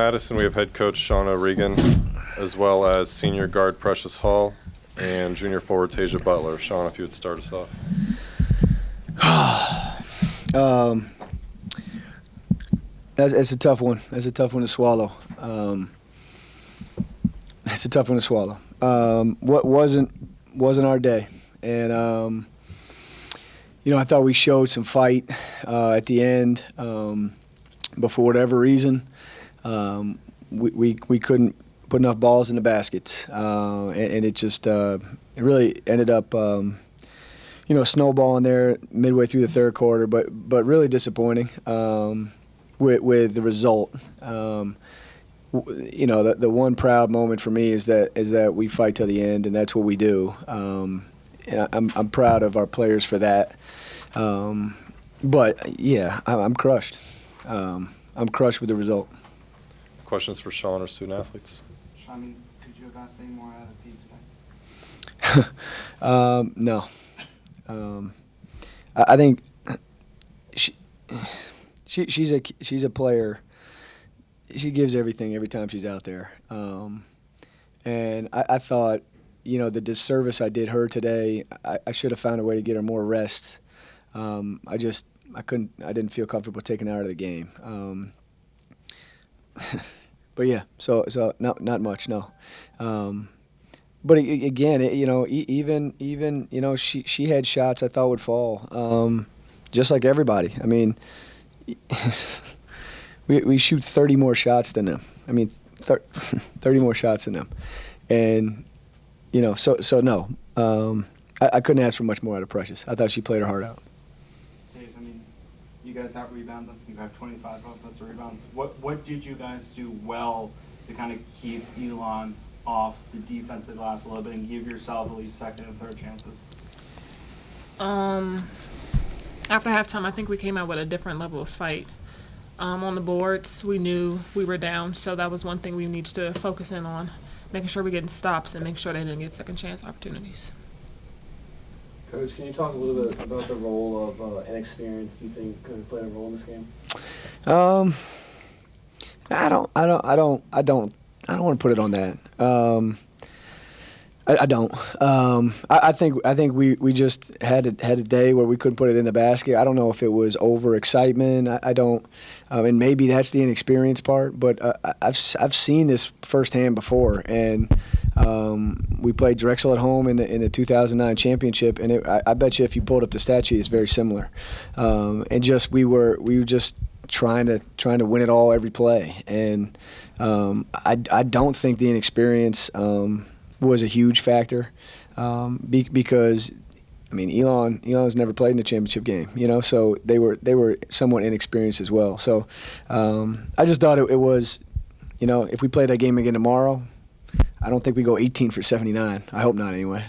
Madison, we have head coach Sean O'Regan, as well as senior guard Precious Hall and junior forward Tasia Butler. Sean, if you would start us off. That's a tough one. That's a tough one to swallow. It's a tough one to swallow. What wasn't our day, and I thought we showed some fight at the end, but for whatever reason, we couldn't put enough balls in the baskets, and it just it really ended up snowballing there midway through the third quarter, but really disappointing with the result. The one proud moment for me is that we fight till the end, and that's what we do. And I'm proud of our players for that. But yeah, I'm crushed. I'm crushed with the result. Questions for Sean or student athletes? Sean, could you have asked any more out of Pete today? No. I think she's a player. She gives everything every time she's out there. And I thought, the disservice I did her today, I should have found a way to get her more rest. I didn't feel comfortable taking her out of the game. But yeah, so not much, no. But again, even she had shots I thought would fall, just like everybody. I mean, we shoot 30 more shots than them. 30 more shots than them, and so no. I couldn't ask for much more out of Precious. I thought she played her heart out. Dave, you guys have rebounded. You have 25 offensive rebounds. What did you guys do well to kind of keep Elon off the defensive glass a little bit and give yourself at least second and third chances? After halftime, I think we came out with a different level of fight. On the boards, we knew we were down, so that was one thing we needed to focus in on, making sure we're getting stops and making sure they didn't get second chance opportunities. Coach, can you talk a little bit about the role of inexperience? Do you think could have played a role in this game? I don't want to put it on that. I don't. I think we just had a day where we couldn't put it in the basket. I don't know if it was overexcitement. I don't, and maybe that's the inexperienced part. But I've seen this firsthand before, and we played Drexel at home in the 2009 championship, and I bet you if you pulled up the stat sheet, it's very similar. And just we were just trying to win it all every play, and I don't think the inexperience was a huge factor, because Elon's never played in a championship game, so they were somewhat inexperienced as well. So I just thought it was, if we play that game again tomorrow, I don't think we go 18 for 79. I hope not, anyway.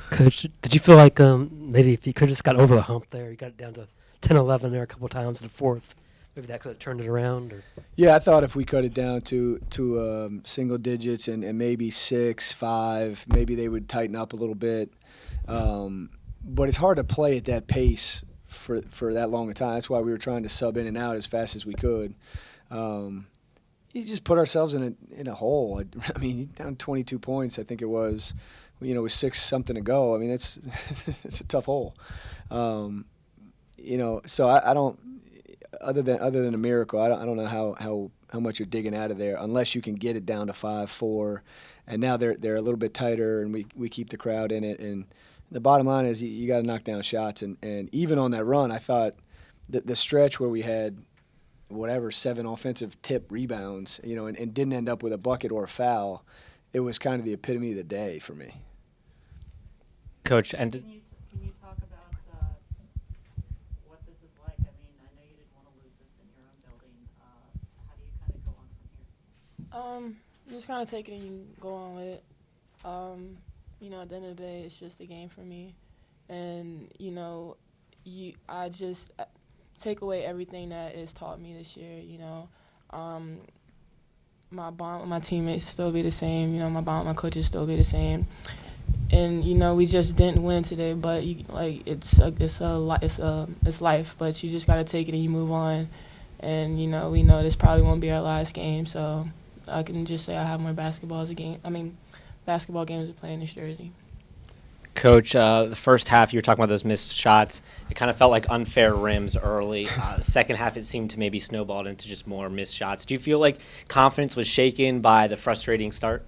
Coach, did you feel like maybe if you could have just got over the hump there, you got it down to 10-11 there a couple times in the fourth, maybe that could have turned it around? Or? Yeah, I thought if we cut it down to single digits and maybe 6, 5, maybe they would tighten up a little bit. But it's hard to play at that pace for that long a time. That's why we were trying to sub in and out as fast as we could. You just put ourselves in a hole. Down 22 points, I think it was. With 6 something to go. It's a tough hole. So I don't. Other than a miracle, I don't know how much you're digging out of there unless you can get it down to 5-4, and now they're a little bit tighter, and we keep the crowd in it. And the bottom line is you got to knock down shots, and even on that run, I thought the stretch where we had 7 offensive tip rebounds, and didn't end up with a bucket or a foul, it was kind of the epitome of the day for me. Coach, Can you talk about what this is like? I know you didn't want to lose this in your own building. How do you kind of go on from here? You just kind of take it and you go on with it. At the end of the day, it's just a game for me. And, I just take away everything that is taught me this year, My bond with my teammates still be the same, my bond with my coaches still be the same. And we just didn't win today, but it's life. But you just got to take it and you move on, And, you know, we know this probably won't be our last game, so I can just say I have more basketball games to play in this jersey. Coach, the first half you were talking about those missed shots. It kind of felt like unfair rims early. Second half it seemed to maybe snowballed into just more missed shots. Do you feel like confidence was shaken by the frustrating start?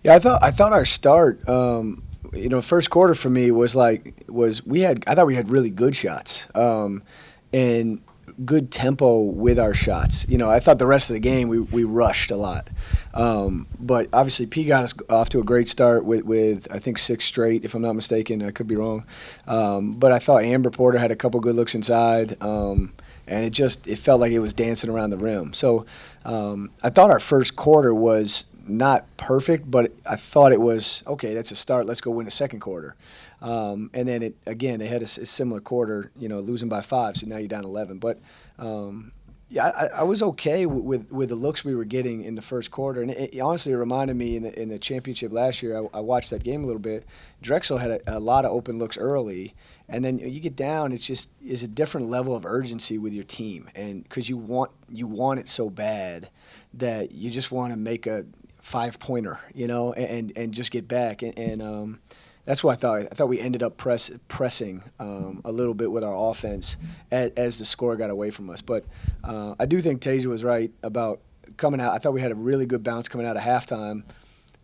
Yeah, I thought our start, first quarter for me I thought we had really good shots, and good tempo with our shots. I thought the rest of the game we rushed a lot, but obviously P got us off to a great start with I think 6 straight, if I'm not mistaken. I could be wrong, but I thought Amber Porter had a couple good looks inside. And it felt like it was dancing around the rim. So I thought our first quarter was not perfect, but I thought it was, okay, that's a start. Let's go win the second quarter. And then they had a similar quarter, losing by 5, so now you're down 11. But I was okay with the looks we were getting in the first quarter, and it honestly reminded me in the championship last year. I watched that game a little bit. Drexel had a lot of open looks early, and then you get down. It's a different level of urgency with your team, and because you want it so bad that you just want to make a 5-pointer, and just get back and that's what I thought. I thought we ended up pressing a little bit with our offense as the score got away from us. But I do think Tasia was right about coming out. I thought we had a really good bounce coming out of halftime,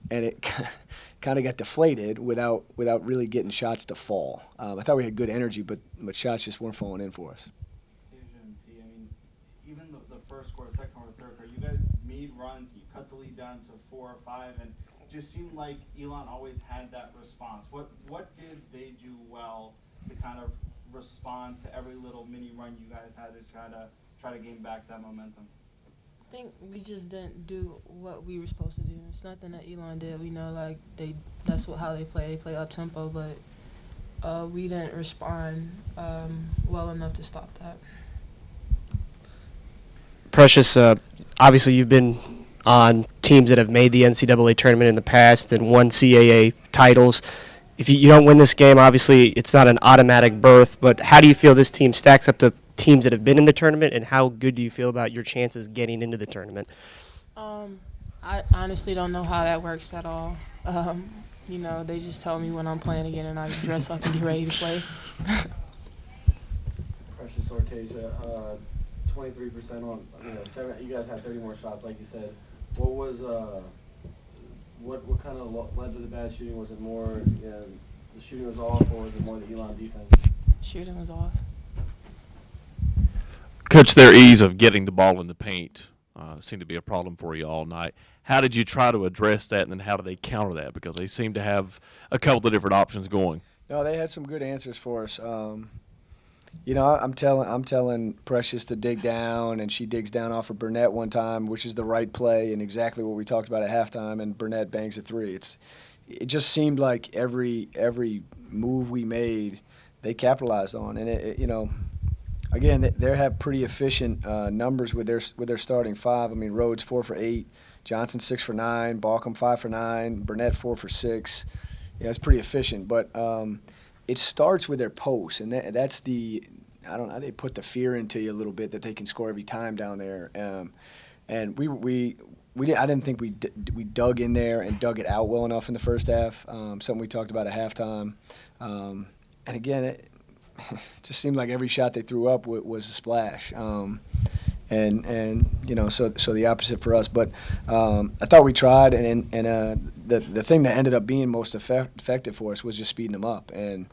and it kind of got deflated without really getting shots to fall. I thought we had good energy, but shots just weren't falling in for us. Tasia and P, even the first quarter, second quarter, third quarter, you guys made runs. You cut the lead down to 4 or 5, and just seemed like Elon always had that response. What did they do well to kind of respond to every little mini run you guys had to try to gain back that momentum? I think we just didn't do what we were supposed to do. It's nothing that Elon did. We know that's how they play. They play up tempo, but we didn't respond well enough to stop that. Precious, obviously you've been on teams that have made the NCAA tournament in the past and won CAA titles. If you don't win this game, obviously it's not an automatic berth, but how do you feel this team stacks up to teams that have been in the tournament, and how good do you feel about your chances getting into the tournament? I honestly don't know how that works at all. They just tell me when I'm playing again, and I dress up and get ready to play. Precious Ortasia, 23% on, 7. You guys had 30 more shots, like you said. What was what kind of led to the bad shooting? Was it more the shooting was off, or was it more the Elon defense? Shooting was off. Coach, their ease of getting the ball in the paint seemed to be a problem for you all night. How did you try to address that, and then how do they counter that? Because they seem to have a couple of different options going. No, they had some good answers for us. I'm telling Precious to dig down, and she digs down off of Burnett one time, which is the right play and exactly what we talked about at halftime. And Burnett bangs a 3. It just seemed like every move we made, they capitalized on, and again, they have pretty efficient numbers with their starting 5. Rhodes 4 for 8, Johnson 6 for 9, Balcom 5 for 9, Burnett 4 for 6. Yeah, it's pretty efficient, but it starts with their posts, and that's I don't know, they put the fear into you a little bit that they can score every time down there. And I didn't think we dug in there and dug it out well enough in the first half. Something we talked about at halftime. And again, it just seemed like every shot they threw up was a splash. So the opposite for us. But I thought we tried, and the thing that ended up being most effective for us was just speeding them up. And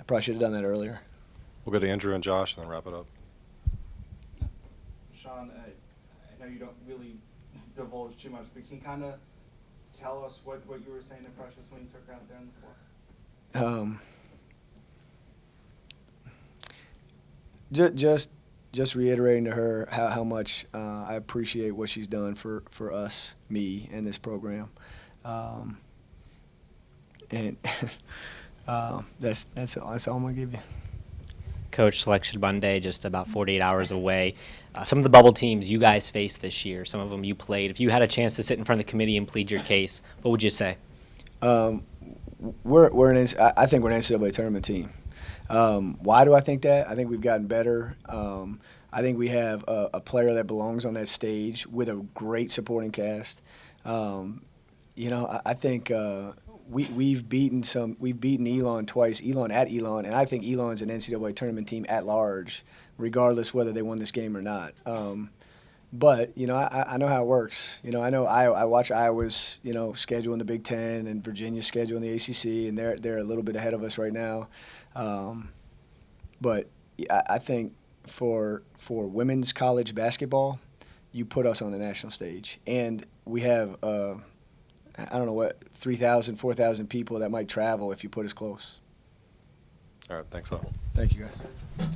I probably should have done that earlier. We'll go to Andrew and Josh and then wrap it up. Sean, I know you don't really divulge too much, but can you kind of tell us what you were saying to Precious when you took her out there on the floor? Just reiterating to her how much I appreciate what she's done for us, me, and this program. And that's all I'm gonna give you. Coach, Selection Monday, just about 48 hours away. Some of the bubble teams you guys faced this year, some of them you played. If you had a chance to sit in front of the committee and plead your case, what would you say? I think we're an NCAA tournament team. Why do I think that? I think we've gotten better. I think we have a player that belongs on that stage with a great supporting cast. I think we've beaten Elon twice, Elon at Elon, and I think Elon's an NCAA tournament team at large, regardless whether they won this game or not. But I know how it works. I watch Iowa's schedule in the Big Ten and Virginia's schedule in the ACC, and they're a little bit ahead of us right now. But I think for women's college basketball, you put us on the national stage, and we have I don't know what 3,000, 4,000 people that might travel if you put us close. All right, thanks all. Thank you, guys.